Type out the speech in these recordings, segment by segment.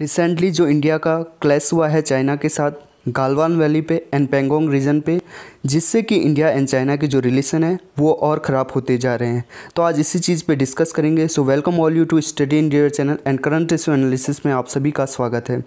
Recently जो India का clash हुआ है चाइना के साथ गालवान वैली पे एंड पेंगोंग रीजन पे, जिससे कि इंडिया एंड चाइना के जो रिलेशन है वो और ख़राब होते जा रहे हैं। तो आज इसी चीज़ पे डिस्कस करेंगे। So welcome all you to study in dear channel and current issue analysis में आप सभी का स्वागत है।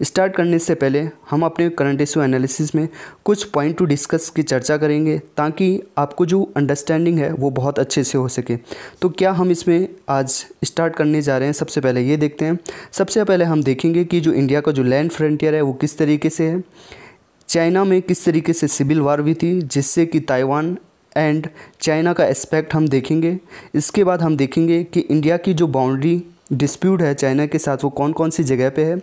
स्टार्ट करने से पहले हम अपने करंट इशू एनालिसिस में कुछ पॉइंट टू डिस्कस की चर्चा करेंगे ताकि आपको जो अंडरस्टैंडिंग है वो बहुत अच्छे से हो सके। तो क्या हम इसमें आज स्टार्ट करने जा रहे हैं, सबसे पहले ये देखते हैं। सबसे पहले हम देखेंगे कि जो इंडिया का जो लैंड फ्रंटियर है वो किस तरीके से है, चाइना में किस तरीके से सिविल वार हुई थी जिससे कि ताइवान एंड चाइना का एस्पेक्ट हम देखेंगे। इसके बाद हम देखेंगे कि इंडिया की जो बाउंड्री डिस्प्यूट है चाइना के साथ वो कौन कौन सी जगह पे है,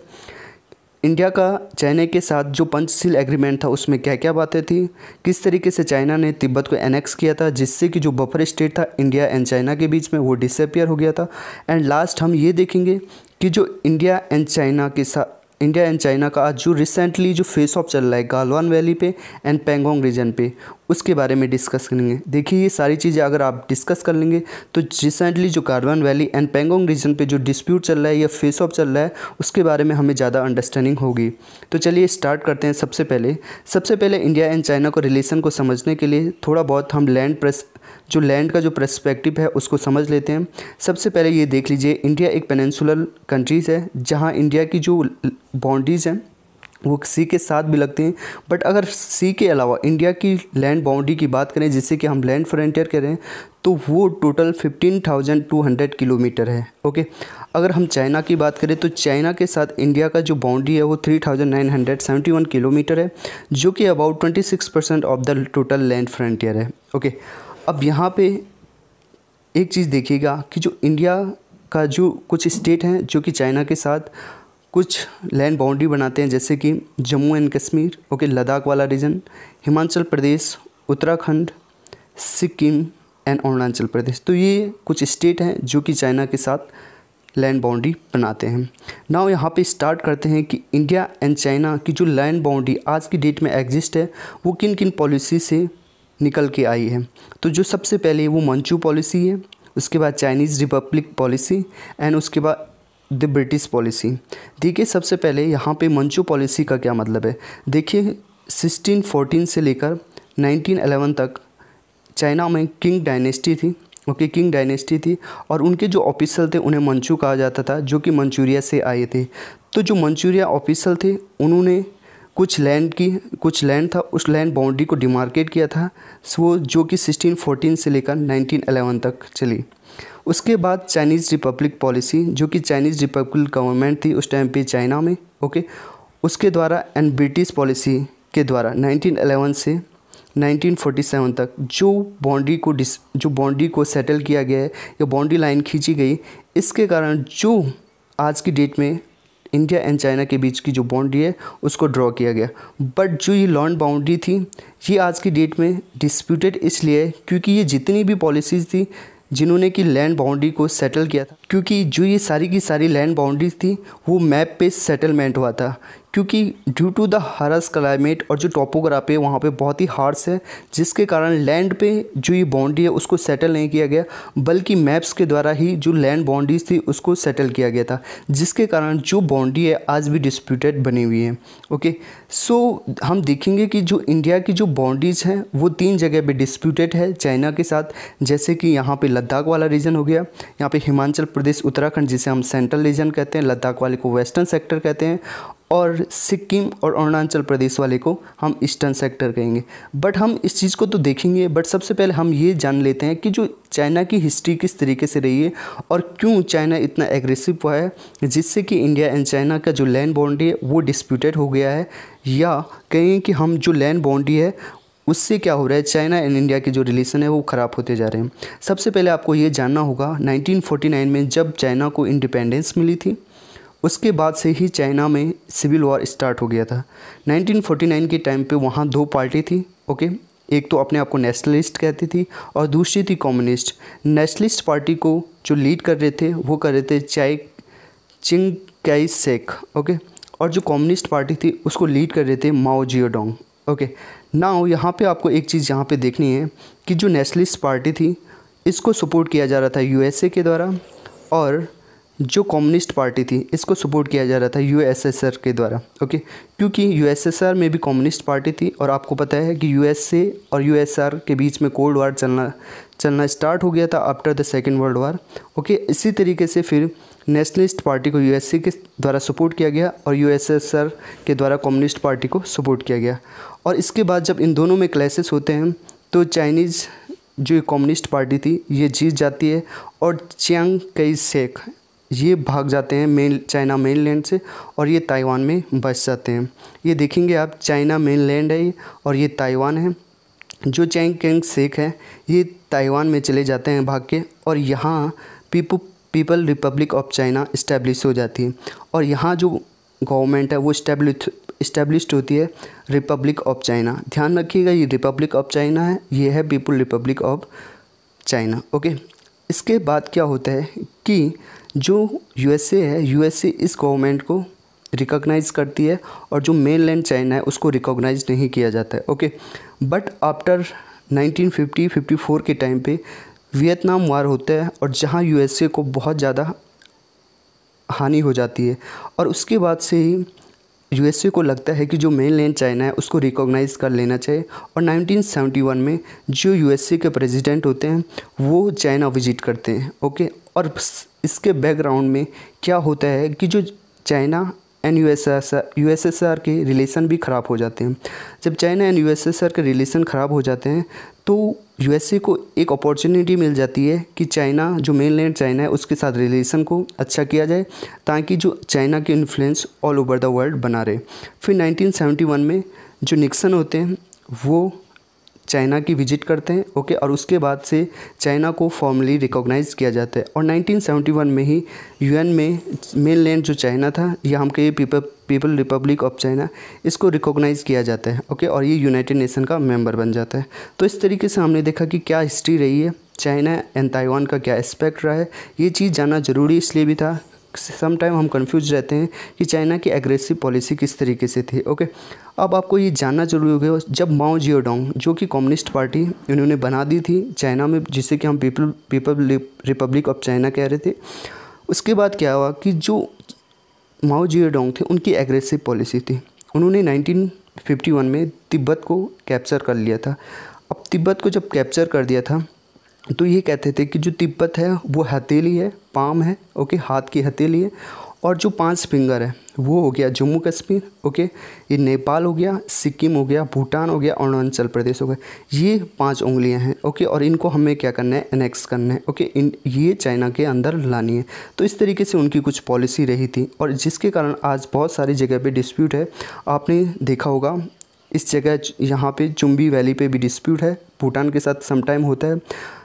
इंडिया का चाइना के साथ जो पंचशील एग्रीमेंट था उसमें क्या क्या बातें थी, किस तरीके से चाइना ने तिब्बत को एनेक्स किया था जिससे कि जो बफर स्टेट था इंडिया एंड चाइना के बीच में वो डिसअपियर हो गया था। एंड लास्ट हम ये देखेंगे कि जो इंडिया एंड चाइना का आज जो रिसेंटली जो फेस ऑफ चल रहा है गालवान वैली पे एंड पेंगोंग रीजन पे, उसके बारे में डिस्कस करेंगे। देखिए ये सारी चीज़ें अगर आप डिस्कस कर लेंगे तो रिसेंटली जो Galwan valley and Pangong region पे जो डिस्प्यूट चल रहा है या फेस ऑफ चल रहा है उसके बारे में हमें ज़्यादा अंडरस्टैंडिंग होगी। तो चलिए स्टार्ट करते हैं। सबसे पहले इंडिया एंड चाइना को रिलेशन को समझने के लिए थोड़ा बहुत हम लैंड का जो पर्सपेक्टिव है उसको समझ लेते हैं। सबसे पहले ये देख लीजिए, इंडिया एक पेनिनसुलर कंट्रीज़ है जहाँ इंडिया की जो बाउंड्रीज़ हैं वो सी के साथ भी लगते हैं। बट अगर सी के अलावा इंडिया की लैंड बाउंड्री की बात करें जिससे कि हम लैंड फ्रंटियर करें तो वो टोटल 15,200 किलोमीटर है। ओके, अगर हम चाइना की बात करें तो चाइना के साथ इंडिया का जो बाउंड्री है वो 3,971 किलोमीटर है जो कि about 26% of the total land frontier है। ओके, अब यहाँ पे एक चीज़ देखिएगा कि जो इंडिया का जो कुछ स्टेट हैं जो कि चाइना के साथ कुछ लैंड बाउंड्री बनाते हैं जैसे कि जम्मू एंड कश्मीर, ओके, लद्दाख वाला रीजन, हिमाचल प्रदेश, उत्तराखंड, सिक्किम एंड अरुणाचल प्रदेश। तो ये कुछ स्टेट हैं जो कि चाइना के साथ लैंड बाउंड्री बनाते हैं। नाउ यहाँ पे स्टार्ट करते हैं कि इंडिया एंड चाइना की जो लैंड बाउंड्री आज की डेट में एग्जिस्ट है वो किन किन पॉलिसी से निकल के आई है। तो जो सबसे पहले वो मंचू पॉलिसी है, उसके बाद चाइनीज़ रिपब्लिक पॉलिसी एंड उसके बाद द ब्रिटिश पॉलिसी। देखिए सबसे पहले यहाँ पे मंचू पॉलिसी का क्या मतलब है। देखिए 1614 से लेकर 1911 तक चाइना में किंग डायनेस्टी थी। ओके, किंग डायनेस्टी थी और उनके जो ऑफिसर थे उन्हें मंचू कहा जाता था जो कि मंचूरिया से आए थे। तो जो मंचूरिया ऑफिसर थे उन्होंने कुछ लैंड था उस लैंड बाउंड्री को डिमार्केट किया था वो जो कि 1614 से लेकर 1911 तक चली। उसके बाद चाइनीज़ रिपब्लिक पॉलिसी जो कि चाइनीज़ रिपब्लिक गवर्नमेंट थी उस टाइम पे चाइना में, ओके, उसके द्वारा एंड ब्रिटिश पॉलिसी के द्वारा 1911 से 1947 तक जो बाउंड्री को सेटल किया गया है या बाउंड्री लाइन खींची गई, इसके कारण जो आज की डेट में इंडिया एंड चाइना के बीच की जो बाउंड्री है उसको ड्रॉ किया गया। बट जो ये लैंड बाउंड्री थी ये आज की डेट में डिस्प्यूटेड इसलिए क्योंकि ये जितनी भी पॉलिसीज़ थी जिन्होंने कि लैंड बाउंड्री को सेटल किया था, क्योंकि जो ये सारी की सारी लैंड बाउंड्रीज थी वो मैप पे सेटलमेंट हुआ था, क्योंकि due to the harsh climate और जो टोपोग्राफी है वहाँ पे बहुत ही हार्श है जिसके कारण लैंड पे जो ये बाउंड्री है उसको सेटल नहीं किया गया बल्कि मैप्स के द्वारा ही जो लैंड बाउंड्रीज थी उसको सेटल किया गया था, जिसके कारण जो बाउंड्री है आज भी डिस्प्यूटेड बनी हुई है। ओके, सो हम देखेंगे कि जो इंडिया की जो बाउंड्रीज हैं वो 3 जगह पे डिस्प्यूटेड है चाइना के साथ, जैसे कि यहाँ पे लद्दाख वाला रीजन हो गया, यहाँ पे हिमाचल प्रदेश उत्तराखंड जिसे हम सेंट्रल रीजन कहते हैं, लद्दाख वाले को वेस्टर्न सेक्टर कहते हैं और सिक्किम और अरुणाचल प्रदेश वाले को हम ईस्टर्न सेक्टर कहेंगे। बट हम इस चीज़ को तो देखेंगे, बट सबसे पहले हम ये जान लेते हैं कि जो चाइना की हिस्ट्री किस तरीके से रही है और क्यों चाइना इतना एग्रेसिव हुआ है जिससे कि इंडिया एंड चाइना का जो लैंड बाउंड्री है वो डिस्प्यूटेड हो गया है, या कहें कि हम जो लैंड बाउंड्री है उससे क्या हो रहा है, चाइना एंड इंडिया के जो रिलेशन है वो ख़राब होते जा रहे हैं। सबसे पहले आपको ये जानना होगा 1949 में जब चाइना को इंडिपेंडेंस मिली थी उसके बाद से ही चाइना में सिविल वॉर स्टार्ट हो गया था। 1949 के टाइम पे वहाँ 2 पार्टी थी। ओके, एक तो अपने आप को नेशनलिस्ट कहती थी और दूसरी थी कम्युनिस्ट। नेशनलिस्ट पार्टी को जो लीड कर रहे थे वो कर रहे थे चिंग काई शेक, ओके, और जो कम्युनिस्ट पार्टी थी उसको लीड कर रहे थे माओ जेडोंग। ओके, नाउ यहाँ पे आपको एक चीज़ यहाँ पे देखनी है कि जो नेशनलिस्ट पार्टी थी इसको सपोर्ट किया जा रहा था यूएसए के द्वारा और जो कम्युनिस्ट पार्टी थी इसको सपोर्ट किया जा रहा था यूएसएसआर के द्वारा। ओके, क्योंकि यूएसएसआर में भी कम्युनिस्ट पार्टी थी और आपको पता है कि यूएसए और यूएसआर के बीच में कोल्ड वार चलना स्टार्ट हो गया था after the second world war. Okay, इसी तरीके से फिर नेशनलिस्ट पार्टी को यूएसए के द्वारा सपोर्ट किया गया और यूएसएसआर के द्वारा कम्युनिस्ट पार्टी को सपोर्ट किया गया। और इसके बाद जब इन दोनों में क्लैशेस होते हैं तो चाइनीज़ जो कम्युनिस्ट पार्टी थी ये जीत जाती है और चियांग कई शेक ये भाग जाते हैं चाइना मेनलैंड से और ये ताइवान में बस जाते हैं। ये देखेंगे आप, चाइना मेनलैंड है और ये ताइवान है। जो चियांग कई शेक है ये ताइवान में चले जाते हैं भाग के और यहाँ people Republic of China establish हो जाती है और यहाँ जो गवर्नमेंट है वो इस्टेब्लिश्ड होती है रिपब्लिक ऑफ चाइना। ध्यान रखिएगा ये रिपब्लिक ऑफ चाइना है, ये है people Republic of China. Okay, इसके बाद क्या होता है कि जो यूएसए है, यूएसए इस गवर्नमेंट को रिकॉग्नाइज़ करती है और जो मेनलैंड चाइना है उसको रिकॉग्नाइज नहीं किया जाता है। ओके, बट आफ्टर 1954 के टाइम पे वियतनाम वार होता है और जहाँ यूएसए को बहुत ज़्यादा हानि हो जाती है और उसके बाद से ही यूएसए को लगता है कि जो मेनलैंड चाइना है उसको रिकॉग्नाइज़ कर लेना चाहिए और 1971 में जो यूएसए के प्रेसिडेंट होते हैं वो चाइना विजिट करते हैं। ओके, और इसके बैकग्राउंड में क्या होता है कि जो चाइना एंड यूएसएसआर के रिलेशन भी ख़राब हो जाते हैं। जब चाइना एंड यूएसएसआर के रिलेशन ख़राब हो जाते हैं तो यूएसए को एक अपॉर्चुनिटी मिल जाती है कि चाइना जो मेनलैंड चाइना है उसके साथ रिलेशन को अच्छा किया जाए ताकि जो चाइना के influence all over the world बना रहे। फिर 1971 में जो निक्सन होते हैं वो चाइना की विजिट करते हैं। ओके, और उसके बाद से चाइना को फॉर्मली रिकॉग्नाइज़ किया जाता है और 1971 में ही यूएन में मेनलैंड जो चाइना था या हम कहिए पीपल रिपब्लिक ऑफ चाइना इसको रिकॉग्नाइज़ किया जाता है। ओके, और ये यूनाइटेड नेशन का मेंबर बन जाता है। तो इस तरीके से हमने देखा कि क्या हिस्ट्री रही है, चाइना एंड ताइवान का क्या एस्पेक्ट रहा है। ये चीज़ जानना ज़रूरी इसलिए भी था, सम टाइम हम कंफ्यूज रहते हैं कि चाइना की एग्रेसिव पॉलिसी किस तरीके से थी। ओके, अब आपको ये जानना जरूरी हो गया जब माओ जेडोंग जो कि कम्युनिस्ट पार्टी इन्होंने बना दी थी चाइना में, जिसे कि हम पीपल रिपब्लिक ऑफ चाइना कह रहे थे, उसके बाद क्या हुआ कि जो माओ जेडोंग थे उनकी एग्रेसिव पॉलिसी थी। उन्होंने 1951 में तिब्बत को कैप्चर कर लिया था। अब तिब्बत को जब कैप्चर कर दिया था तो ये कहते थे कि जो तिब्बत है वो हथेली है, पाम है। ओके, हाथ की हथेली है और जो 5 फिंगर है वो हो गया जम्मू कश्मीर। ओके, ये नेपाल हो गया, सिक्किम हो गया, भूटान हो गया, अरुणाचल प्रदेश हो गया। ये 5 उंगलियां हैं। ओके, और इनको हमें क्या करना है, एनेक्स करना है। ओके, ये चाइना के अंदर लानी है। तो इस तरीके से उनकी कुछ पॉलिसी रही थी और जिसके कारण आज बहुत सारी जगह पे डिस्प्यूट है। आपने देखा होगा इस जगह यहाँ पे चुम्बी वैली पे भी डिस्प्यूट है, भूटान के साथ समटाइम होता है,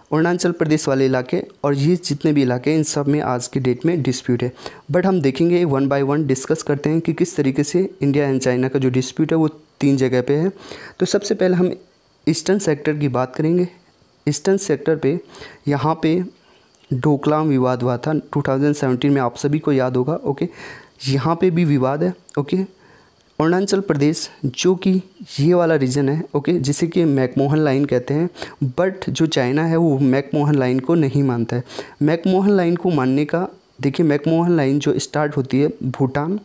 अरुणाचल प्रदेश वाले इलाके और ये जितने भी इलाके इन सब में आज की डेट में डिस्प्यूट है। बट हम देखेंगे 1 बाय 1 डिस्कस करते हैं कि किस तरीके से इंडिया एंड चाइना का जो डिस्प्यूट है वो 3 जगह पे है। तो सबसे पहले हम ईस्टर्न सेक्टर की बात करेंगे। ईस्टर्न सेक्टर पे यहाँ पे डोकलाम विवाद हुआ था 2017 में, आप सभी को याद होगा। ओके, यहाँ पे भी विवाद है। ओके, अरुणाचल प्रदेश जो कि ये वाला रीजन है, ओके, जिसे कि मैकमोहन लाइन कहते हैं, बट जो चाइना है वो मैकमोहन लाइन को नहीं मानता है। मैकमोहन लाइन को मानने का, देखिए मैकमोहन लाइन जो स्टार्ट होती है भूटान,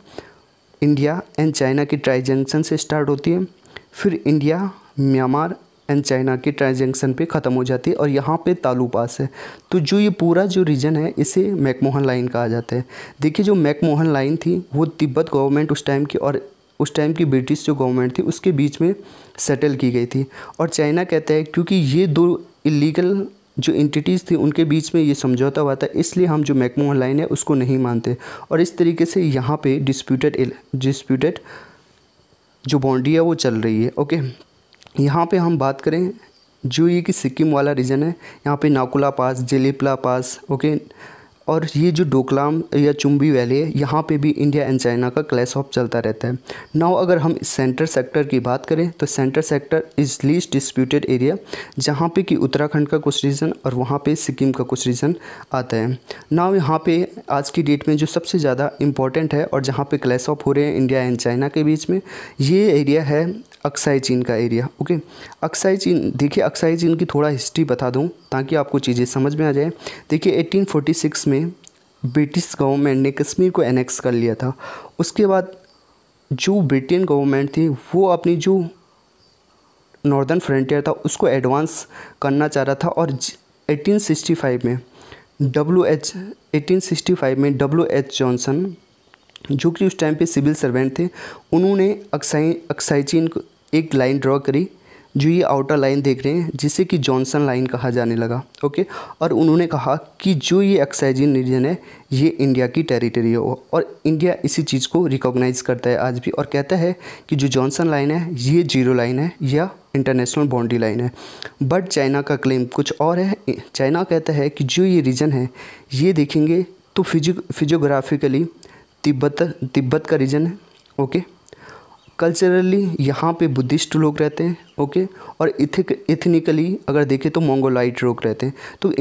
इंडिया एंड चाइना की ट्राई जंक्शन से स्टार्ट होती है, फिर इंडिया, म्यांमार एंड चाइना के ट्राई जंक्शन पे ख़त्म हो जाती है और यहाँ पे तालू पास है। तो जो ये पूरा जो रीजन है इसे मैकमोहन लाइन कहा जाता है। देखिए जो मैकमोहन लाइन थी वो तिब्बत गवर्नमेंट उस टाइम की और उस टाइम की ब्रिटिश जो गवर्नमेंट थी उसके बीच में सेटल की गई थी और चाइना कहता है क्योंकि ये 2 इलीगल जो एंटिटीज़ थी उनके बीच में ये समझौता हुआ था, इसलिए हम जो मैकमोहन लाइन है उसको नहीं मानते और इस तरीके से यहाँ पे डिस्प्यूटेड जो बाउंड्री है वो चल रही है। ओके, यहाँ पे हम बात करें जो ये कि सिक्किम वाला रीजन है, यहाँ पे नाकुला पास, जेलिपला पास, ओके, और ये जो डोकलाम या चुम्बी वैली है यहाँ पे भी इंडिया एंड चाइना का क्लैश ऑफ चलता रहता है। नाउ अगर हम सेंटर सेक्टर की बात करें तो centre sector is least disputed area, जहाँ पे कि उत्तराखंड का कुछ रीजन और वहाँ पे सिक्किम का कुछ रीजन आता है। नाउ यहाँ पे आज की डेट में जो सबसे ज़्यादा इम्पॉर्टेंट है और जहाँ पे क्लैश ऑफ हो रहे हैं इंडिया एंड चाइना के बीच में, ये एरिया है अक्साई चीन का एरिया। ओके, अक्साई चीन, देखिए अक्साई चीन की थोड़ा हिस्ट्री बता दूं ताकि आपको चीज़ें समझ में आ जाए। देखिए 1846 में ब्रिटिश गवर्नमेंट ने कश्मीर को एनेक्स कर लिया था, उसके बाद जो ब्रिटेन गवर्नमेंट थी वो अपनी जो नॉर्दर्न फ्रंटियर था उसको एडवांस करना चाह रहा था, और 1865 में डब्ल्यू एच जॉनसन, जो कि उस टाइम पे सिविल सर्वेंट थे, उन्होंने अक्साई चीन को एक लाइन ड्रॉ करी, जो ये आउटर लाइन देख रहे हैं, जिसे कि जॉनसन लाइन कहा जाने लगा। ओके, और उन्होंने कहा कि जो ये अक्साई चीन रीजन है ये इंडिया की टेरिटरी है, और इंडिया इसी चीज़ को रिकॉग्नाइज़ करता है आज भी, और कहता है कि जो जॉनसन लाइन है ये जीरो लाइन है या इंटरनेशनल बाउंड्री लाइन है। बट चाइना का क्लेम कुछ और है। चाइना कहता है कि जो ये रीजन है ये देखेंगे तो फिजियोग्राफिकली तिब्बत का रीजन है। ओके, कल्चरली यहाँ पे बुद्धिस्ट लोग रहते हैं। ओके, और इथनिकली अगर देखें तो मंगोलाइट लोग रहते हैं। तो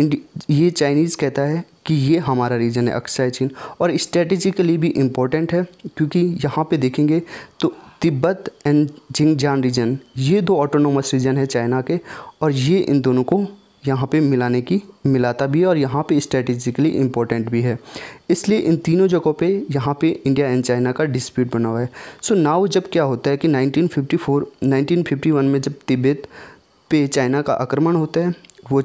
ये चाइनीज़ कहता है कि ये हमारा रीजन है अक्साई चीन, और स्ट्रेटेजिकली भी इम्पोर्टेंट है, क्योंकि यहाँ पे देखेंगे तो तिब्बत एंड जिंगजान रीजन ये दो ऑटोनोमस रीजन है चाइना के, और ये इन दोनों को यहाँ पे मिलाता भी है, और यहाँ पे स्ट्रेटेजिकली इम्पोर्टेंट भी है। इसलिए इन तीनों जगहों पे यहाँ पे इंडिया एंड चाइना का डिस्प्यूट बना हुआ है। सो नाउ जब क्या होता है कि 1951 में जब तिब्बत पे चाइना का आक्रमण होता है, वो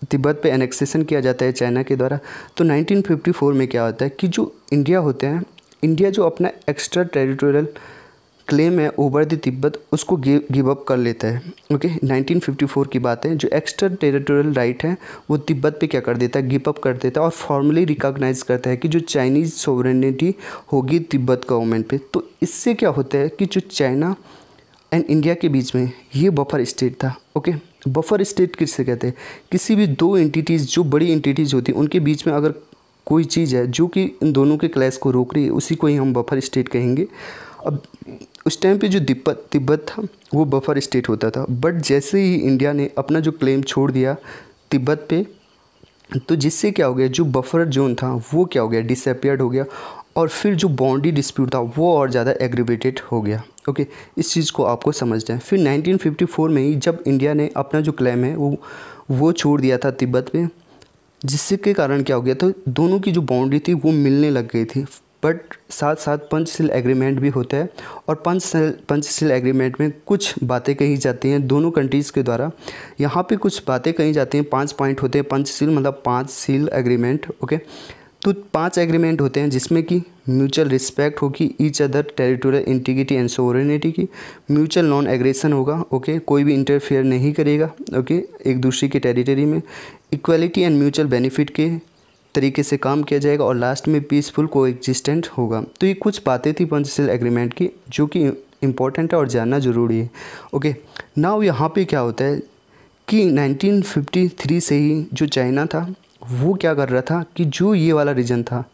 तिब्बत पे एनेक्सेशन किया जाता है चाइना के द्वारा। तो 1954 में क्या होता है कि जो इंडिया होते हैं, इंडिया जो अपना एक्स्ट्रा टेरिटोरियल क्लेम है ओवर द तिब्बत उसको गिव अप कर लेता है। ओके, 1954 की बात है। जो एक्स्ट्रा टेरिटोरियल राइट है वो तिब्बत पे क्या कर देता है, गिव अप कर देता है, और फॉर्मली रिकॉग्नाइज करता है कि जो चाइनीज़ सोवरेनिटी होगी तिब्बत गवर्नमेंट पे। तो इससे क्या होता है कि जो चाइना एंड इंडिया के बीच में ये बफर स्टेट था। ओके, बफर स्टेट किससे कहते हैं, किसी भी दो एंटिटीज़ जो बड़ी एंटिटीज़ होती हैं उनके बीच में अगर कोई चीज़ है जो कि इन दोनों के क्लैश को रोक रही है, उसी को ही हम बफर स्टेट कहेंगे। अब उस टाइम पे जो तिब्बत था वो बफर स्टेट होता था, बट जैसे ही इंडिया ने अपना जो क्लेम छोड़ दिया तिब्बत पे, तो जिससे क्या हो गया, जो बफर जोन था वो क्या हो गया, डिसअपियर्ड हो गया, और फिर जो बाउंड्री डिस्प्यूट था वो और ज़्यादा एग्रीवेटेड हो गया। ओके, इस चीज़ को आपको समझना है। फिर 1954 में ही जब इंडिया ने अपना जो क्लेम है वो छोड़ दिया था तिब्बत पे, जिससे के कारण क्या हो गया, तो दोनों की जो बाउंड्री थी वो मिलने लग गई थी। बट साथ साथ पंचशील एग्रीमेंट भी होता है, और पंचशील एग्रीमेंट में कुछ बातें कही जाती हैं दोनों कंट्रीज़ के द्वारा। यहाँ पे कुछ बातें कही जाती हैं, 5 पॉइंट होते हैं पंचशील, मतलब 5 सील एग्रीमेंट। ओके, तो 5 एग्रीमेंट होते हैं जिसमें कि म्यूचुअल रिस्पेक्ट होगी each other territorial integrity and sovereignty की, म्यूचुअल नॉन एग्रेशन होगा। ओके, कोई भी इंटरफेयर नहीं करेगा ओके एक दूसरे की टेरिटरी में, इक्वलिटी एंड म्यूचुअल बेनिफिट के तरीके से काम किया जाएगा, और लास्ट में पीसफुल को एग्जिस्टेंट होगा। तो ये कुछ बातें थी पंचशील एग्रीमेंट की जो कि इम्पोर्टेंट है और जानना ज़रूरी है। ओके, नाउ यहाँ पे क्या होता है कि 1953 से ही जो चाइना था वो क्या कर रहा था कि जो ये वाला रीजन था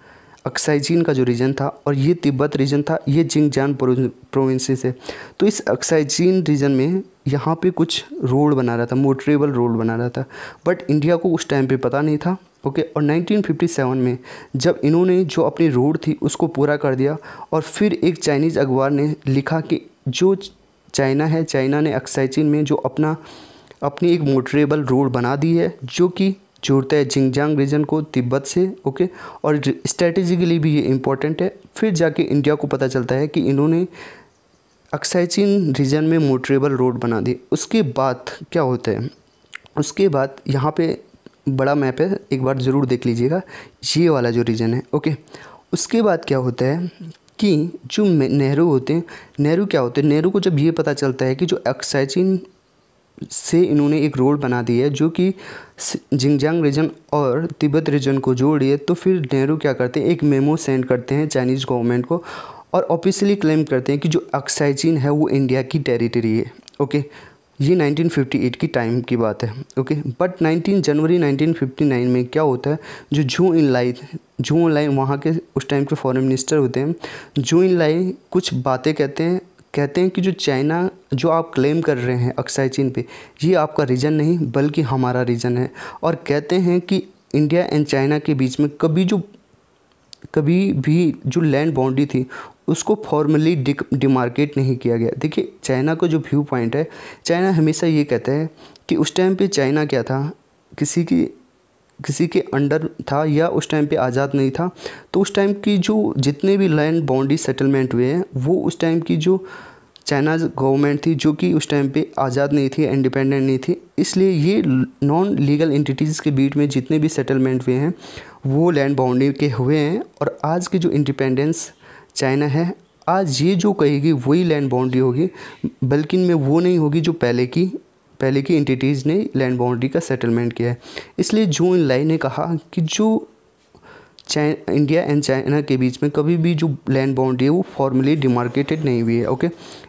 अक्साई चीन का जो रीजन था, और ये तिब्बत रीजन था, ये जिंगजान प्रोविंसेस है। तो इस अक्साई चीन रीजन में यहाँ पे कुछ रोड बना रहा था, मोटरेबल रोड बना रहा था, बट इंडिया को उस टाइम पे पता नहीं था। ओके, और 1957 में जब इन्होंने जो अपनी रोड थी उसको पूरा कर दिया, और फिर एक चाइनीज़ अखबार ने लिखा कि जो चाइना है, चाइना ने अक्साई चीन में जो अपनी एक मोटरेबल रोड बना दी है जो कि जोड़ता है जिंगजांग रीजन को तिब्बत से। ओके, और स्ट्रेटेजिकली भी ये इम्पोर्टेंट है। फिर जाके इंडिया को पता चलता है कि इन्होंने अक्साई चीन रीजन में मोटरेबल रोड बना दी। उसके बाद क्या होता है, उसके बाद यहाँ पे बड़ा मैप है, एक बार ज़रूर देख लीजिएगा, ये वाला जो रीजन है। ओके, उसके बाद क्या होता है कि जो नेहरू होते हैं, नेहरू क्या होते हैं, नेहरू को जब ये पता चलता है कि जो अक्साई चीन से इन्होंने एक रोड बना दी है जो कि जिंगजांग रीजन और तिब्बत रीजन को जोड़ रही है, तो फिर नेहरू क्या करते हैं, एक मेमो सेंड करते हैं चाइनीज़ गवर्नमेंट को, और ऑफिशियली क्लेम करते हैं कि जो अक्साई चीन है वो इंडिया की टेरिटरी है। ओके, ये 1958 की टाइम की बात है। ओके, बट 19 जनवरी 1959 में क्या होता है, जो झू इनलाई वहाँ के उस टाइम के फॉरेन मिनिस्टर होते हैं, झू इनलाई कुछ बातें कहते हैं कि जो चाइना जो आप क्लेम कर रहे हैं अक्साई चीन पे, ये आपका रीजन नहीं बल्कि हमारा रीजन है, और कहते हैं कि इंडिया एंड चाइना के बीच में कभी भी जो लैंड बाउंड्री थी उसको फॉर्मली डिमार्केट नहीं किया गया। देखिए, चाइना का जो व्यू पॉइंट है, चाइना हमेशा ये कहता है कि उस टाइम पे चाइना क्या था, किसी के अंडर था या उस टाइम पे आज़ाद नहीं था, तो उस टाइम की जो जितने भी लैंड बाउंड्री सेटलमेंट हुए हैं वो उस टाइम की जो चाइना गवर्नमेंट थी, जो कि उस टाइम पे आज़ाद नहीं थी, इंडिपेंडेंट नहीं थी, इसलिए ये नॉन लीगल एंटिटीज़ के बीच में जितने भी सेटलमेंट हुए हैं वो लैंड बाउंड्री के हुए हैं। और आज की जो इंडिपेंडेंस चाइना है, आज ये जो कहेगी वही लैंड बाउंड्री होगी, बल्कि में वो नहीं होगी जो पहले की एंटिटीज़ ने लैंड बाउंड्री का सेटलमेंट किया है। इसलिए जू एनलाई ने कहा कि जो इंडिया एंड चाइना के बीच में कभी भी जो लैंड बाउंड्री है वो फॉर्मली डिमार्केटेड नहीं हुई है। ओके,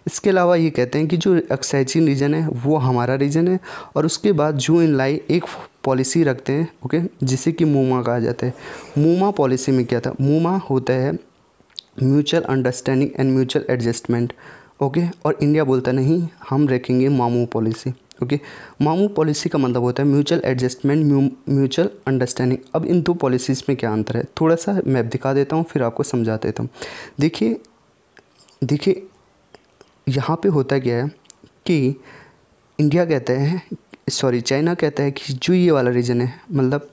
इसके अलावा ये कहते हैं कि जो एक्साइचिन रीजन है वो हमारा रीजन है। और उसके बाद जू एनलाई एक पॉलिसी रखते हैं, ओके, जिसे कि मूमा कहा जाता है। मूमा पॉलिसी में क्या था? मूमा होता है mutual understanding and mutual adjustment, okay. और इंडिया बोलता नहीं, हम रखेंगे मामू पॉलिसी, ओके। मामू पॉलिसी का मतलब होता है म्यूचुअल एडजस्टमेंट, म्यूचुअल अंडरस्टैंडिंग। अब इन दो पॉलिसीज़ में क्या अंतर है, थोड़ा सा मैप दिखा देता हूँ, फिर आपको समझा देता हूँ। देखिए यहाँ पे होता क्या है कि इंडिया कहता है, सॉरी चाइना कहता है कि जो ये वाला रीजन है, मतलब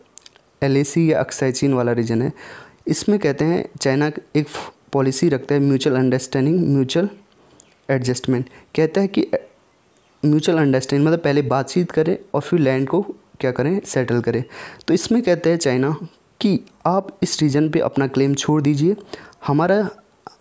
LAC या एक्साइचिन वाला रीजन है, इसमें कहते हैं चाइना एक पॉलिसी रखता है म्यूचुअल अंडरस्टैंडिंग, म्यूचुअल एडजस्टमेंट। कहता है कि म्यूचुअल अंडरस्टैंडिंग मतलब पहले बातचीत करें और फिर लैंड को क्या करें, सेटल करें। तो इसमें कहते हैं चाइना कि आप इस रीजन पे अपना क्लेम छोड़ दीजिए, हमारा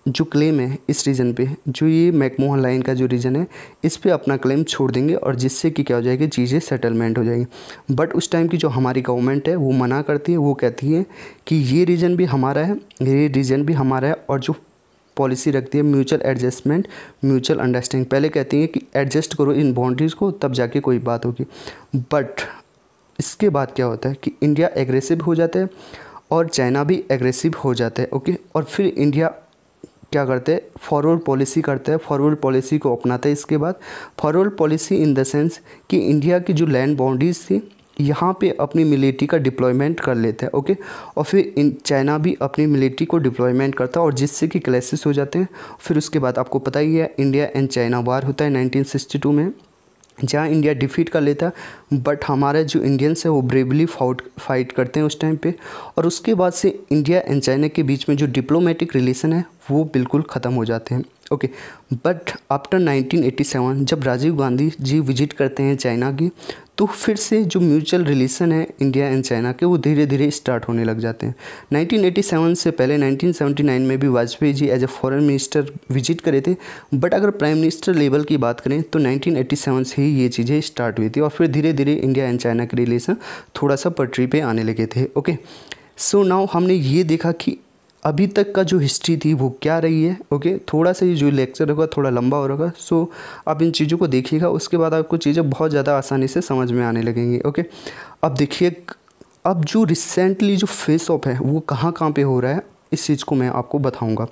जो क्लेम है इस रीजन पे, जो ये मैकमोहन लाइन का जो रीजन है, इस पे अपना क्लेम छोड़ देंगे और जिससे कि क्या हो जाएगी, चीज़ें सेटलमेंट हो जाएगी। बट उस टाइम की जो हमारी गवर्नमेंट है वो मना करती है, वो कहती है कि ये रीजन भी हमारा है, ये रीजन भी हमारा है। और जो पॉलिसी रखती है म्यूचुअल एडजस्टमेंट, म्यूचुअल अंडरस्टैंडिंग, पहले कहती है कि एडजस्ट करो इन बाउंड्रीज़ को, तब जाके कोई बात होगी। बट इसके बाद क्या होता है कि इंडिया एग्रेसिव हो जाता है और चाइना भी एग्रेसिव हो जाता है, ओके। और फिर इंडिया क्या करते हैं, फॉरवर्ड पॉलिसी करते हैं, फॉरवर्ड पॉलिसी को अपनाते हैं। इसके बाद forward policy in the sense कि इंडिया की जो लैंड बाउंड्रीज थी यहाँ पे अपनी मिलिट्री का डिप्लॉयमेंट कर लेते हैं, ओके। और फिर चाइना भी अपनी मिलिट्री को डिप्लॉयमेंट करता है और जिससे कि क्लैशेस हो जाते हैं। फिर उसके बाद आपको पता ही है इंडिया एंड चाइना वार होता है 1962 में, जहाँ इंडिया डिफीट कर लेता है। बट हमारे जो इंडियंस है वो ब्रेवली फाइट करते हैं उस टाइम पे। और उसके बाद से इंडिया एंड चाइना के बीच में जो डिप्लोमेटिक रिलेशन है वो बिल्कुल ख़त्म हो जाते हैं, ओके। बट आफ्टर 1987 जब राजीव गांधी जी विजिट करते हैं चाइना की, तो फिर से जो म्यूचुअल रिलेशन है इंडिया एंड चाइना के वो धीरे धीरे स्टार्ट होने लग जाते हैं। 1987 से पहले 1979 में भी Vajpayee ji as a foreign minister visit करे थे। बट अगर प्राइम मिनिस्टर लेवल की बात करें तो 1987 से ही ये चीज़ें स्टार्ट हुई थी और फिर धीरे धीरे इंडिया एंड चाइना के रिलेशन थोड़ा सा पटरी पे आने लगे थे, ओके। सो नाउ हमने ये देखा कि अभी तक का जो हिस्ट्री थी वो क्या रही है, ओके। थोड़ा सा ये जो लेक्चर होगा थोड़ा लंबा हो रहा, सो आप इन चीज़ों को देखिएगा, उसके बाद आपको चीज़ें बहुत ज़्यादा आसानी से समझ में आने लगेंगी, ओके। अब देखिए, अब जो रिसेंटली जो फेस ऑफ है वो कहाँ कहाँ पे हो रहा है, इस चीज़ को मैं आपको बताऊंगा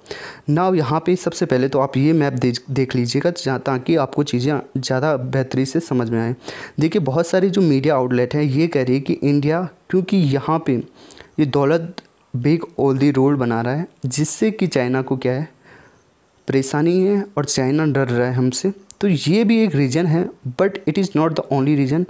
ना। यहाँ पे सबसे पहले तो आप ये मैप देख लीजिएगा ताकि आपको चीज़ें ज़्यादा बेहतरी से समझ में आए। देखिए, बहुत सारी जो मीडिया आउटलेट हैं ये कह रही है कि इंडिया, क्योंकि यहाँ पे ये दौलत बेग ओल्दी रोड बना रहा है, जिससे कि चाइना को क्या है, परेशानी है और चाइना डर रहा है हमसे। तो ये भी एक रीज़न है, but it is not the only reason.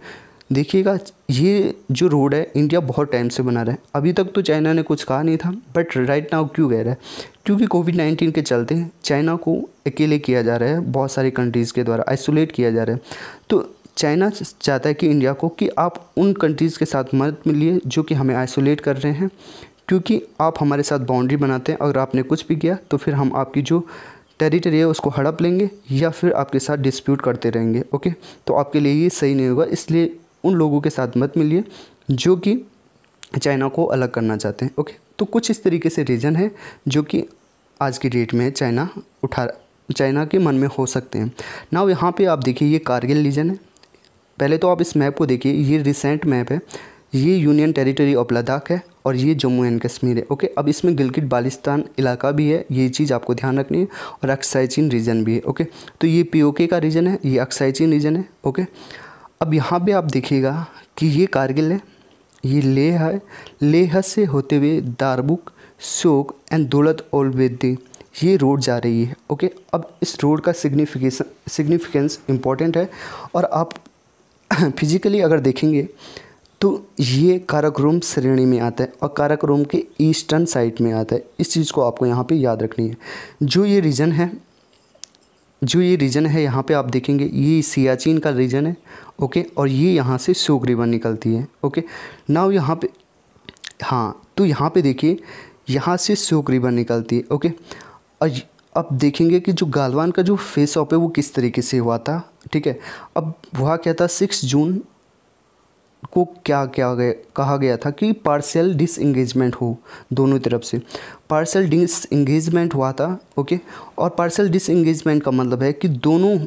देखिएगा, ये जो रोड है इंडिया बहुत टाइम से बना रहा है, अभी तक तो चाइना ने कुछ कहा नहीं था, बट राइट नाउ क्यों कह रहा है, क्योंकि कोविड-19 के चलते चाइना को अकेले किया जा रहा है, बहुत सारी कंट्रीज़ के द्वारा आइसोलेट किया जा रहा है। तो चाइना चाहता है कि इंडिया को कि आप उन कंट्रीज़ के साथ मत मिलिए जो कि हमें आइसोलेट कर रहे हैं, क्योंकि आप हमारे साथ बाउंड्री बनाते हैं, अगर आपने कुछ भी किया तो फिर हम आपकी जो टेरिटरी है उसको हड़प लेंगे या फिर आपके साथ डिस्प्यूट करते रहेंगे, ओके। तो आपके लिए ये सही नहीं होगा, इसलिए उन लोगों के साथ मत मिलिए जो कि चाइना को अलग करना चाहते हैं, ओके। तो कुछ इस तरीके से रीज़न है जो कि आज की डेट में चाइना के मन में हो सकते हैं ना। यहाँ पे आप देखिए, ये कारगिल रीजन है। पहले तो आप इस मैप को देखिए, ये रिसेंट मैप है, ये यूनियन टेरिटरी ऑफ लद्दाख है और ये जम्मू एंड कश्मीर है, ओके। अब इसमें गिलगित बाल्टिस्तान इलाका भी है, ये चीज़ आपको ध्यान रखनी है, और अक्साई चीन रीजन भी है, ओके। तो ये POK का रीजन है, ये अक्साई चीन रीजन है, ओके। अब यहाँ पे आप देखिएगा कि ये कारगिल है, ये लेह है, लेह से होते हुए दारबुक, शोक एंड दौलत ओलवेदी ये रोड जा रही है, ओके। अब इस रोड का सिग्निफिकेंस इम्पॉर्टेंट है, और आप फिजिकली अगर देखेंगे तो ये काराकोरम श्रेणी में आता है और काराकोरम के ईस्टर्न साइड में आता है। इस चीज़ को आपको यहाँ पे याद रखनी है। जो ये रीजन है यहाँ पे आप देखेंगे ये सियाचिन का रीजन है, ओके, और ये यहाँ से श्योक रिवर निकलती है, ओके। नाउ यहाँ पे, हाँ, तो यहाँ पे देखिए यहाँ से श्योक रिवर निकलती है, ओके। और अब देखेंगे कि जो गालवान का जो फेस ऑफ है वो किस तरीके से हुआ था, ठीक है। अब वहाँ क्या था, 6 जून को कहा गया था कि पार्शियल डिसएंगेजमेंट हो, दोनों तरफ से पार्शियल डिसएंगेजमेंट हुआ था, ओके। और पार्शियल डिसएंगेजमेंट का मतलब है कि दोनों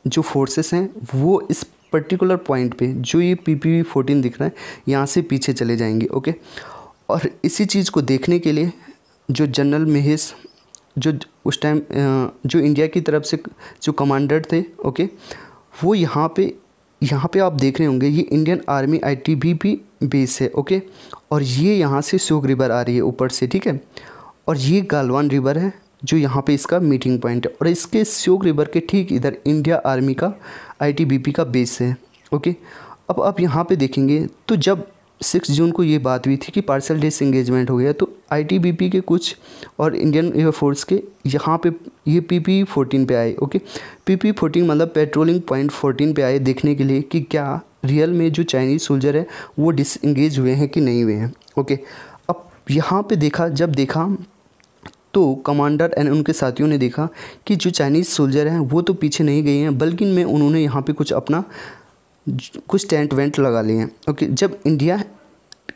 जो फोर्सेस हैं वो इस पर्टिकुलर पॉइंट पे, जो ये PPV-14 दिख रहा है, यहाँ से पीछे चले जाएंगे, ओके। और इसी चीज़ को देखने के लिए जो जनरल महेश, जो उस टाइम जो इंडिया की तरफ से जो कमांडर थे, ओके, वो यहाँ पे आप देख रहे होंगे ये इंडियन आर्मी ITBP बेस है, ओके। और ये यहाँ से श्योक रिवर आ रही है ऊपर से, ठीक है। और ये गालवान रिवर है जो यहाँ पे इसका मीटिंग पॉइंट है, और इसके श्योक रिवर के ठीक इधर इंडिया आर्मी का ITBP का बेस है, ओके। अब आप यहाँ पे देखेंगे तो जब 6 जून को ये बात हुई थी कि पार्शियल डिसएंगेजमेंट हो गया, तो ITBP के कुछ और इंडियन एयरफोर्स के यहाँ पे ये PP-14 पे आए, ओके। PP-14 मतलब पेट्रोलिंग पॉइंट 14 पे आए देखने के लिए कि क्या रियल में जो चाइनीज़ सोल्जर है वो डिसएंगेज हुए हैं कि नहीं हुए हैं, ओके। अब यहाँ पे जब देखा तो कमांडर एंड उनके साथियों ने देखा कि जो चाइनीज़ सोल्जर हैं वो तो पीछे नहीं गए हैं, बल्कि में उन्होंने यहाँ पे कुछ टेंट वेंट लगा लिए हैं, ओके। जब इंडिया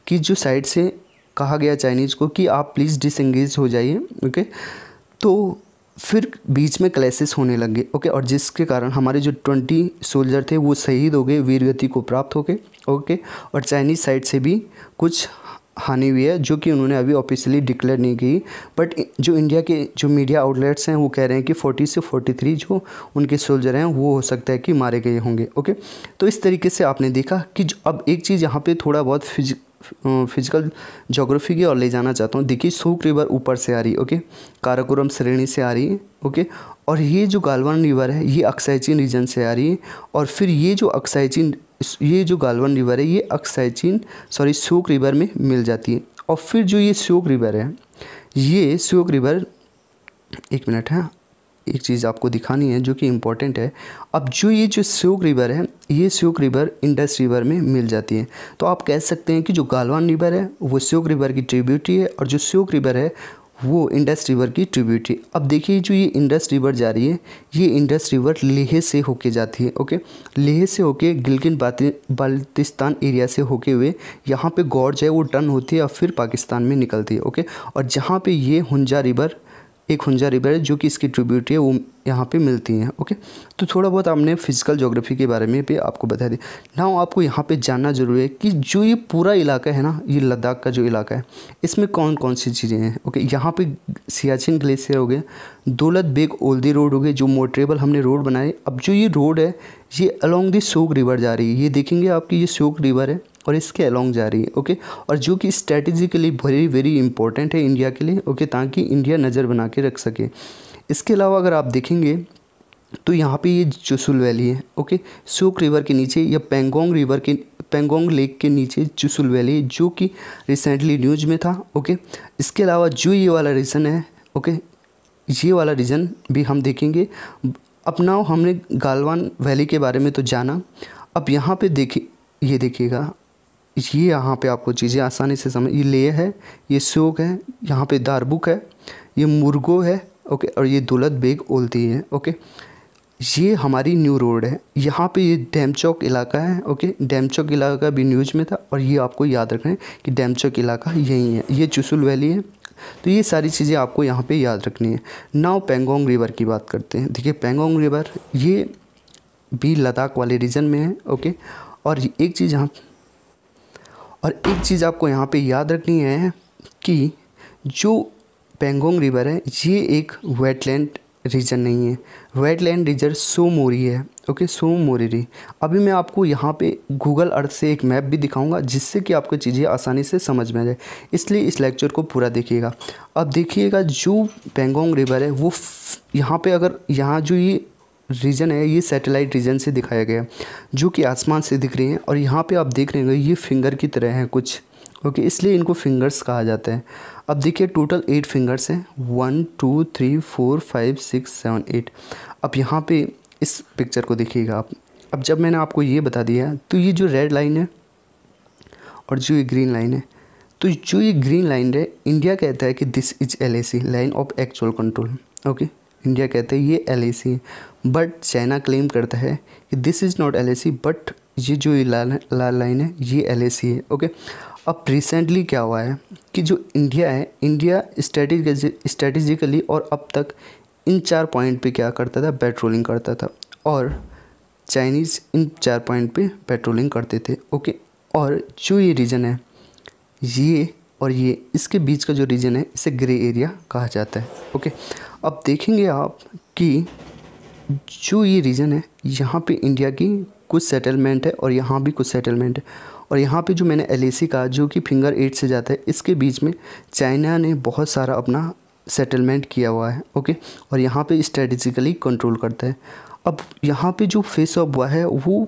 की जो साइड से कहा गया चाइनीज़ को कि आप प्लीज़ डिसएंगेज हो जाइए, ओके, तो फिर बीच में क्लैशेस होने लगे, ओके। और जिसके कारण हमारे जो 20 सोल्जर थे वो शहीद हो गए, वीरगति को प्राप्त हो गए, ओके। और चाइनीज़ साइड से भी कुछ हानि हुई है जो कि उन्होंने अभी ऑफिशियली डिक्लेयर नहीं की, बट जो इंडिया के जो मीडिया आउटलेट्स हैं वो कह रहे हैं कि 40 से 43 जो उनके सोल्जर हैं वो हो सकता है कि मारे गए होंगे, ओके। तो इस तरीके से आपने देखा कि अब एक चीज़ यहाँ पे थोड़ा बहुत फिजिकल ज्योग्राफी की और ले जाना चाहता हूँ। देखिए श्योक रिवर ऊपर से आ रही है, ओके, काराकोरम श्रेणी से आ रही है, ओके। और ये जो गालवान रिवर है ये अक्साई चीन रीजन से आ रही है, और फिर ये जो गालवान रिवर है ये श्योक रिवर में मिल जाती है। और फिर जो ये श्योक रिवर है, ये श्योक रिवर, एक मिनट है, एक चीज़ आपको दिखानी है जो कि इम्पोर्टेंट है। अब जो श्योक रिवर है ये श्योक रिवर इंडस रिवर में मिल जाती है। तो आप कह सकते हैं कि जो गालवान रिवर है वो श्योक रिवर की ट्रिब्यूटरी है, और जो श्योक रिवर है वो इंडस रिवर की ट्रिब्यूटरी। अब देखिए जो ये इंडस रिवर जा रही है, ये इंडस रिवर लेह से होके जाती है, ओके। लेह से होके गिलगित बाल्टिस्तान एरिया से होके हुए यहाँ पे गॉर्ज है वो टर्न होती है और फिर पाकिस्तान में निकलती है, ओके। और जहाँ पे ये हुंजा रिवर है जो कि इसकी ट्रिब्यूटरी है वो यहाँ पे मिलती हैं, ओके। तो थोड़ा बहुत हमने फिजिकल ज्योग्राफी के बारे में भी आपको बता दिया। नाउ आपको यहाँ पे जानना जरूरी है कि जो ये पूरा इलाका है ना, ये लद्दाख का जो इलाका है, इसमें कौन कौन सी चीज़ें हैं, ओके। यहाँ पे सियाचिन ग्लेशियर हो गया, दौलत बेग ओल्दी रोड हो गई, जो मोटरेबल हमने रोड बनाए। अब जो ये रोड है ये अलोंग द श्योक रिवर जा रही है, ये देखेंगे आपकी ये श्योक रिवर है और इसके अलोंग जा रही है, ओके। और जो कि स्ट्रेटेजिकली वेरी वेरी इंपॉर्टेंट है इंडिया के लिए, ओके, ताकि इंडिया नज़र बना के रख सके। इसके अलावा अगर आप देखेंगे तो यहाँ पे ये चुशुल वैली है, ओके, श्योक रिवर के नीचे या पेंगोंग लेक के नीचे चुशुल वैली, जो कि रिसेंटली न्यूज में था, ओके। इसके अलावा जो ये वाला रीजन है, ओके, ये वाला रीजन भी हम देखेंगे। अब नाउ हमने गालवान वैली के बारे में तो जाना। अब यहाँ पे ये देखिएगा, ये यहाँ पे आपको चीज़ें आसानी से समझ, ये लेह है, ये श्योक है, यहाँ पे दारबुक है, ये मुर्गो है, ओके, और ये दौलत बेग ओल्दी है, ओके। ये हमारी न्यू रोड है। यहाँ पे ये डैमचौक इलाका है, ओके, डैमचौक इलाका भी न्यूज में था, और ये आपको याद रखना है कि डैमचौक इलाका यही है। ये चुशुल वैली है। तो ये सारी चीज़ें आपको यहाँ पे याद रखनी है। नाउ पेंगोंग रिवर की बात करते हैं। देखिए पेंगोंग रिवर ये भी लद्दाख वाले रीजन में है, ओके। और एक चीज़ आपको यहाँ पे याद रखनी है कि जो पेंगोंग रिवर है ये एक वेटलैंड रीजन नहीं है। वेटलैंड रीजन सो मोरी है, ओके, सो मोरी। अभी मैं आपको यहाँ पे गूगल अर्थ से एक मैप भी दिखाऊंगा जिससे कि आपको चीज़ें आसानी से समझ में आ जाए, इसलिए इस लेक्चर को पूरा देखिएगा। अब देखिएगा जो पेंगोंग रिवर है वो यहाँ पे, अगर यहाँ जो ये रीजन है ये सैटेलाइट रीजन से दिखाया गया जो कि आसमान से दिख रही हैं और यहाँ पे आप देख रहे हैं ये फिंगर की तरह हैं कुछ, ओके, इसलिए इनको फिंगर्स कहा जाता है। अब देखिए टोटल 8 फिंगर्स हैं, 1 2 3 4 5 6 7 8। अब यहाँ पे इस पिक्चर को देखिएगा आप। अब जब मैंने आपको ये बता दिया तो ये जो रेड लाइन है और जो ये ग्रीन लाइन है, तो जो ये ग्रीन लाइन है इंडिया कहता है कि this is LAC, line of actual control, okay. India कहता है ये LAC है, बट चाइना क्लेम करता है कि this is not LAC, but ये जो ये लाल लाइन है ये LAC है, ओके। अब रिसेंटली क्या हुआ है कि जो इंडिया है, इंडिया स्ट्रेटेजिकली और अब तक इन 4 पॉइंट पे क्या करता था, पेट्रोलिंग करता था, और चाइनीज़ इन 4 पॉइंट पे पेट्रोलिंग करते थे, ओके। और जो ये रीजन है ये और ये इसके बीच का जो रीजन है इसे ग्रे एरिया कहा जाता है, ओके। अब देखेंगे आप कि जो ये रीजन है यहाँ पे इंडिया की कुछ सेटलमेंट है और यहाँ भी कुछ सेटलमेंट है, और यहाँ पे जो मैंने LAC कहा जो कि फिंगर 8 से जाता है, इसके बीच में चाइना ने बहुत सारा अपना सेटलमेंट किया हुआ है, ओके, और यहाँ पे स्ट्रेटेजिकली कंट्रोल करता है। अब यहाँ पे जो फेस ऑफ हुआ है वो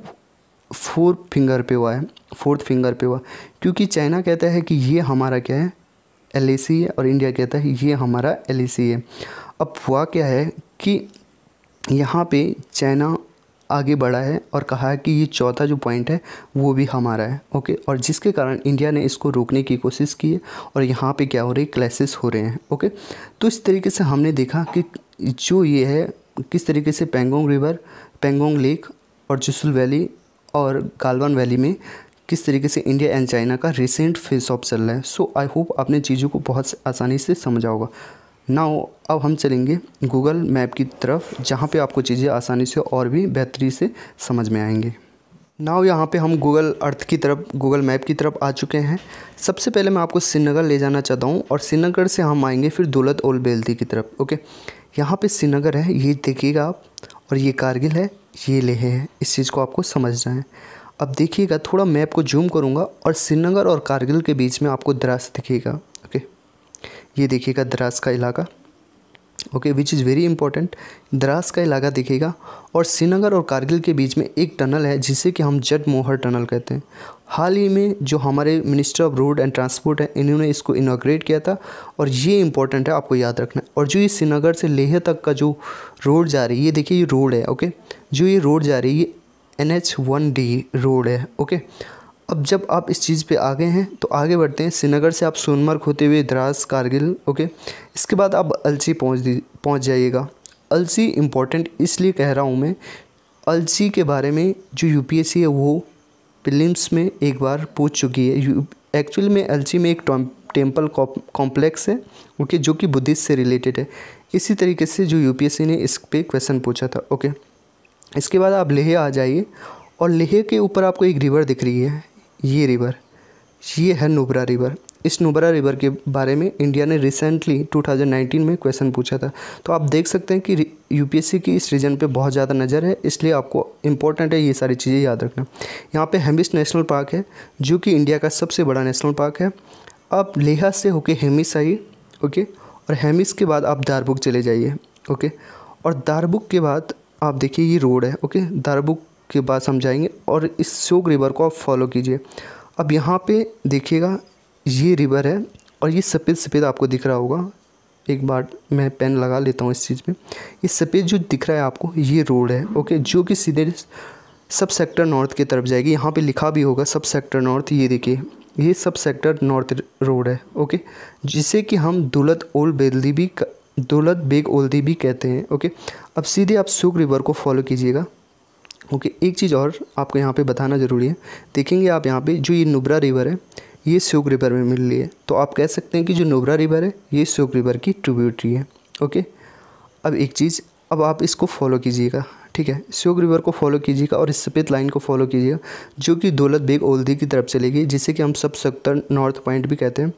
4 फिंगर पे हुआ है, 4th फिंगर पे हुआ, क्योंकि चाइना कहता है कि ये हमारा क्या है, LAC है, और इंडिया कहता है ये हमारा LAC है। अब हुआ क्या है कि यहाँ पे चाइना आगे बढ़ा है और कहा है कि ये चौथा जो पॉइंट है वो भी हमारा है, ओके, और जिसके कारण इंडिया ने इसको रोकने की कोशिश की है और यहाँ पे क्या हो रही है, क्लैशेस हो रहे हैं, ओके। तो इस तरीके से हमने देखा कि जो ये है किस तरीके से पेंगोंग रिवर, पेंगोंग लेक और जुसल वैली और गालवान वैली में किस तरीके से इंडिया एंड चाइना का रिसेंट फेस ऑफ चल रहा है। सो आई होप आपने चीज़ों को बहुत आसानी से समझा होगा। नाउ अब हम चलेंगे गूगल मैप की तरफ जहाँ पे आपको चीज़ें आसानी से और भी बेहतरी से समझ में आएंगी। नाउ यहाँ पे हम गूगल अर्थ की तरफ, गूगल मैप की तरफ आ चुके हैं। सबसे पहले मैं आपको श्रीनगर ले जाना चाहता हूँ और श्रीनगर से हम आएंगे फिर दौलत ओल बेल्दी की तरफ, ओके। यहाँ पे श्रीनगर है, ये देखिएगा आप, और ये कारगिल है, ये लेह है, इस चीज़ को आपको समझना है। अब देखिएगा थोड़ा मैप को जूम करूँगा और श्रीनगर और कारगिल के बीच में आपको द्रास दिखेगा, ओके। ये देखिएगा द्रास का इलाका, okay, which is very important. Dras का इलाका दिखेगा और श्रीनगर और कारगिल के बीच में एक टनल है जिसे कि हम जट मोहर टनल कहते हैं। हाल ही में जो हमारे minister of road and transport है इन्होंने इसको इनॉग्रेट किया था और ये इंपॉर्टेंट है, आपको याद रखना है। और जो ये श्रीनगर से लेह तक का जो रोड जा रही है, ये देखिए ये रोड है, ओके, जो ये रोड जा रही है ये NH1D रोड है, ओके। अब जब आप इस चीज़ पे आ गए हैं तो आगे बढ़ते हैं। श्रीनगर से आप सोनमर्ग होते हुए द्रास, कारगिल, ओके, इसके बाद आप अलसी पहुंच जाइएगा। अलसी इम्पॉर्टेंट इसलिए कह रहा हूँ मैं, अलसी के बारे में जो UPSC है वो प्रीलिम्स में एक बार पूछ चुकी है। एक्चुअली में अलसी में एक टेम्पल कॉम्प्लेक्स है, ओके, जो कि बुद्धिस्ट से रिलेटेड है। इसी तरीके से जो UPSC ने इस पर क्वेश्चन पूछा था, ओके। इसके बाद आप लेह आ जाइए और लेह के ऊपर आपको एक रिवर दिख रही है, ये रिवर, ये है नुब्रा रिवर। इस नुब्रा रिवर के बारे में इंडिया ने रिसेंटली 2019 में क्वेश्चन पूछा था। तो आप देख सकते हैं कि UPSC की इस रीजन पे बहुत ज़्यादा नज़र है, इसलिए आपको इम्पोर्टेंट है ये सारी चीज़ें याद रखना। यहाँ पे हेमिस नेशनल पार्क है जो कि इंडिया का सबसे बड़ा नेशनल पार्क है। आप लेह से होके हेमिस आइए, ओके, और हेमिस के बाद आप दारबुक चले जाइए, ओके, और दारबुक के बाद आप देखिए ये रोड है, ओके। दारबुक के पास हम जाएंगे और इस श्योक रिवर को आप फॉलो कीजिए। अब यहाँ पे देखिएगा ये रिवर है और ये सफ़ेद सफ़ेद आपको दिख रहा होगा। एक बार मैं पेन लगा लेता हूँ इस चीज़ में। ये सफ़ेद जो दिख रहा है आपको ये रोड है, ओके, जो कि सीधे सब सेक्टर नॉर्थ की तरफ जाएगी। यहाँ पे लिखा भी होगा सब सेक्टर नॉर्थ, ये देखिए ये सब सेक्टर नॉर्थ रोड है, ओके, जिसे कि हम दौलत बेग ओल्दी भी कहते हैं, ओके। अब सीधे आप श्योक रिवर को फॉलो कीजिएगा, ओके। एक चीज़ और आपको यहाँ पे बताना ज़रूरी है, देखेंगे आप यहाँ पे जो ये नुब्रा रिवर है ये श्योक रिवर में मिल रही है, तो आप कह सकते हैं कि जो नुब्रा रिवर है ये श्योक रिवर की ट्रिब्यूटरी है, ओके। अब एक चीज़, अब आप इसको फॉलो कीजिएगा, ठीक है, श्योक रिवर को फॉलो कीजिएगा और इस सफ़ेद लाइन को फॉलो कीजिएगा जो कि दौलत बेग ओल्दी की तरफ चलेगी, जिसे कि हम सब सेक्टर नॉर्थ पॉइंट भी कहते हैं।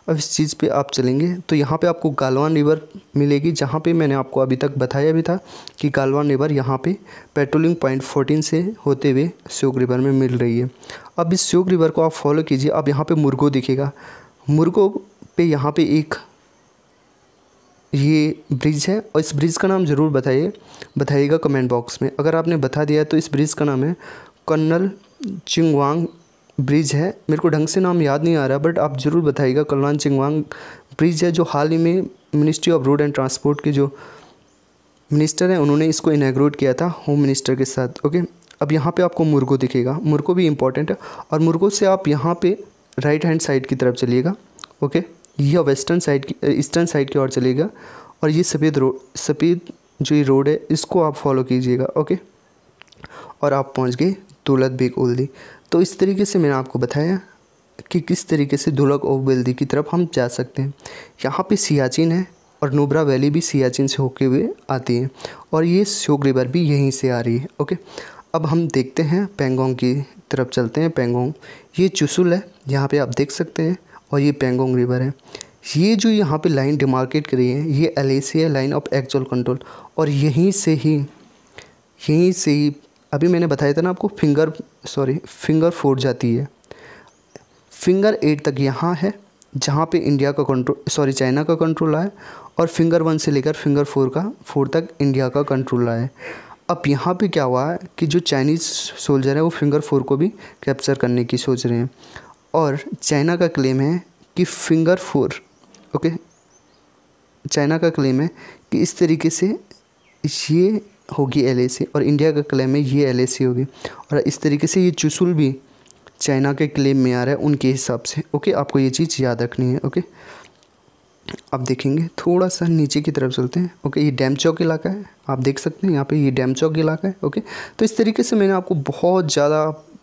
अब इस चीज़ पे आप चलेंगे तो यहाँ पे आपको गालवान रिवर मिलेगी, जहाँ पे मैंने आपको अभी तक बताया भी था कि गालवान रिवर यहाँ पे पेट्रोलिंग पॉइंट 14 से होते हुए श्योक रिवर में मिल रही है। अब इस श्योक रिवर को आप फॉलो कीजिए। अब यहाँ पे मुर्गो दिखेगा, मुर्गो पे यहाँ पे एक ये ब्रिज है और इस ब्रिज का नाम ज़रूर बताइएगा कमेंट बॉक्स में। अगर आपने बता दिया तो इस ब्रिज का नाम है कर्नल चिंगवांग ब्रिज है। मेरे को ढंग से नाम याद नहीं आ रहा, बट आप ज़रूर बताइएगा। कर्नल चिंगवांग ब्रिज है जो हाल ही में ministry of road and transport के जो मिनिस्टर हैं उन्होंने इसको इनॉग्रेट किया था होम मिनिस्टर के साथ। ओके, अब यहाँ पे आपको मुर्गो दिखेगा, मुर्गो भी इंपॉर्टेंट है, और मुर्गो से आप यहाँ पे राइट हैंड साइड की तरफ चलिएगा। ओके, यह वेस्टर्न साइड की ईस्टर्न साइड की ओर चलेगा, और ये सफ़ेद जो ये रोड है इसको आप फॉलो कीजिएगा। ओके, और आप पहुँच गए दौलत बेग ओल्दी। तो इस तरीके से मैंने आपको बताया कि किस तरीके से दौलत बेग ओल्दी की तरफ हम जा सकते हैं। यहाँ पे सियाचिन है और नुब्रा वैली भी सियाचिन से होके हुए आती है, और ये श्योक रिवर भी यहीं से आ रही है। ओके, अब हम देखते हैं पेंगोंग की तरफ चलते हैं। पेंगोंग ये चुशुल है, यहाँ पे आप देख सकते हैं, और ये पेंगोंग रिवर है। ये जो यहाँ पे लाइन डिमार्केट करी है ये LAC है, लाइन ऑफ एक्चुअल कंट्रोल, और यहीं से ही अभी मैंने बताया था ना आपको फिंगर 4 जाती है। फिंगर 8 तक यहाँ है जहाँ पे चाइना का कंट्रोल है, और फिंगर 1 से लेकर फिंगर 4 तक इंडिया का कंट्रोल है। अब यहाँ पे क्या हुआ है कि जो चाइनीज़ सोल्जर है वो फिंगर 4 को भी कैप्चर करने की सोच रहे हैं, और चाइना का क्लेम है कि फिंगर 4 चाइना का क्लेम है कि इस तरीके से ये होगी LAC, और इंडिया का क्लेम है ये LAC होगी, और इस तरीके से ये चुशुल भी चाइना के क्लेम में आ रहा है उनके हिसाब से। ओके, आपको ये चीज़ याद रखनी है। ओके, अब देखेंगे थोड़ा सा नीचे की तरफ चलते हैं। ओके, ये डैम चौक इलाका है, आप देख सकते हैं यहाँ पे ये डैम चौक इलाका है। ओके, तो इस तरीके से मैंने आपको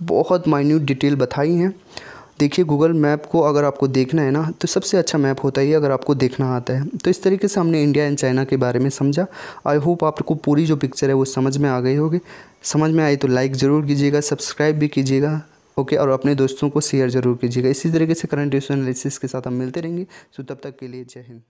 बहुत माइन्यूट डिटेल बताई हैं। देखिए, गूगल मैप को अगर आपको देखना है ना तो सबसे अच्छा मैप होता है अगर आपको देखना आता है। तो इस तरीके से हमने इंडिया एंड चाइना के बारे में समझा। आई होप आपको पूरी जो पिक्चर है वो समझ में आ गई होगी। समझ में आई तो लाइक ज़रूर कीजिएगा, सब्सक्राइब भी कीजिएगा। ओके, और अपने दोस्तों को शेयर ज़रूर कीजिएगा। इसी तरीके से करंट इशू एनालिसिस के साथ हम मिलते रहेंगे। सो तब तक के लिए जय हिंद।